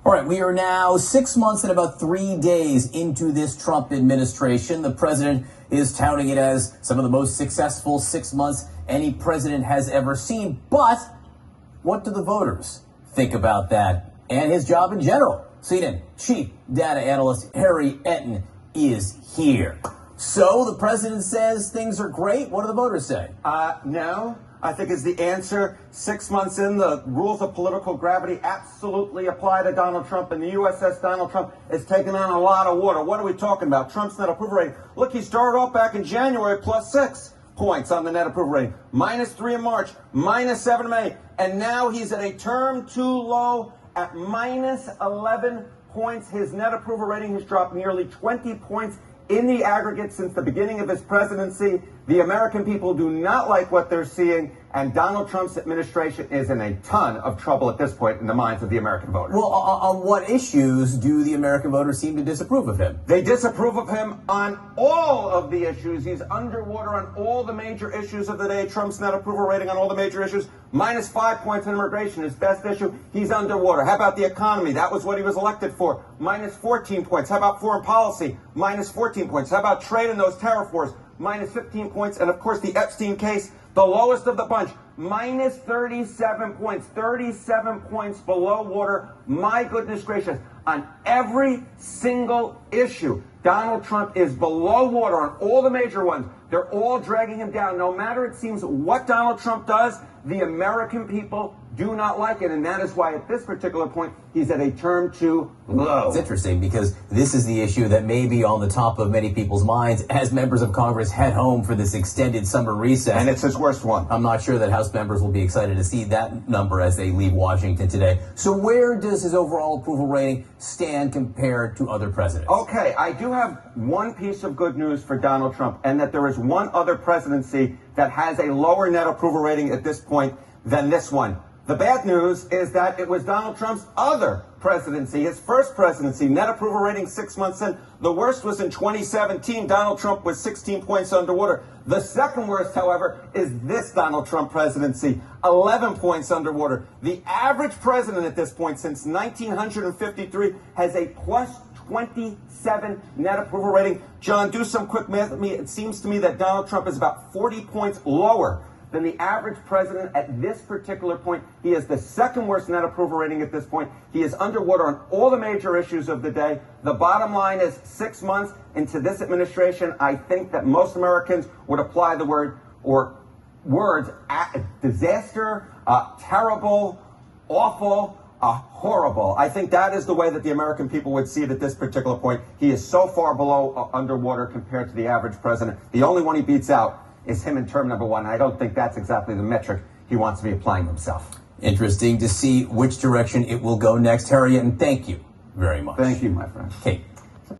All right, we are now 6 months and about 3 days into this Trump administration. The president is touting it as some of the most successful 6 months any president has ever seen. But what do the voters think about that and his job in general? CNN chief data analyst Harry Enten is here. So the president says things are great. What do the voters say? No, I think is the answer. 6 months in, the rules of political gravity absolutely apply to Donald Trump, and the USS Donald Trump is taking on a lot of water. What are we talking about? Trump's net approval rating. Look, he started off back in January plus 6 points on the net approval rating, -3 in March, -7 in May, and now he's at a term too low at -11 points. His net approval rating has dropped nearly 20 points in the aggregate since the beginning of his presidency. The American people do not like what they're seeing, and Donald Trump's administration is in a ton of trouble at this point in the minds of the American voters. Well, on what issues do the American voters seem to disapprove of him? They disapprove of him on all of the issues. He's underwater on all the major issues of the day. Trump's net approval rating on all the major issues, -5 points on immigration, his best issue. He's underwater. How about the economy? That was what he was elected for. -14 points. How about foreign policy? -14 points. How about trade and those tariff wars? -15 points. And of course, the Epstein case, the lowest of the bunch, -37 points, 37 points below water. My goodness gracious. On every single issue, Donald Trump is below water on all the major ones. They're all dragging him down. No matter, it seems, what Donald Trump does, the American people do not like it. And that is why at this particular point, he's at a term too low. It's interesting because this is the issue that may be on the top of many people's minds as members of Congress head home for this extended summer recess. And it's his worst one. I'm not sure that House members will be excited to see that number as they leave Washington today. So where does his overall approval rating stand compared to other presidents? Okay, I do have one piece of good news for Donald Trump, and that there is one other presidency that has a lower net approval rating at this point than this one. The bad news is that it was Donald Trump's other presidency, his first presidency, net approval rating 6 months in. The worst was in 2017. Donald Trump was 16 points underwater. The second worst, however, is this Donald Trump presidency, 11 points underwater. The average president at this point since 1953 has a +27 net approval rating. John, do some quick math with me. It seems to me that Donald Trump is about 40 points lower than the average president at this particular point. He has the second worst net approval rating at this point. He is underwater on all the major issues of the day. The bottom line is 6 months into this administration, I think that most Americans would apply the word or words disaster, terrible, awful, horrible. I think that is the way that the American people would see it at this particular point. He is so far below underwater compared to the average president. The only one he beats out is him in term number 1. I don't think that's exactly the metric he wants to be applying himself. Interesting to see which direction it will go next. Harry, and thank you very much. Thank you, my friend. Kate.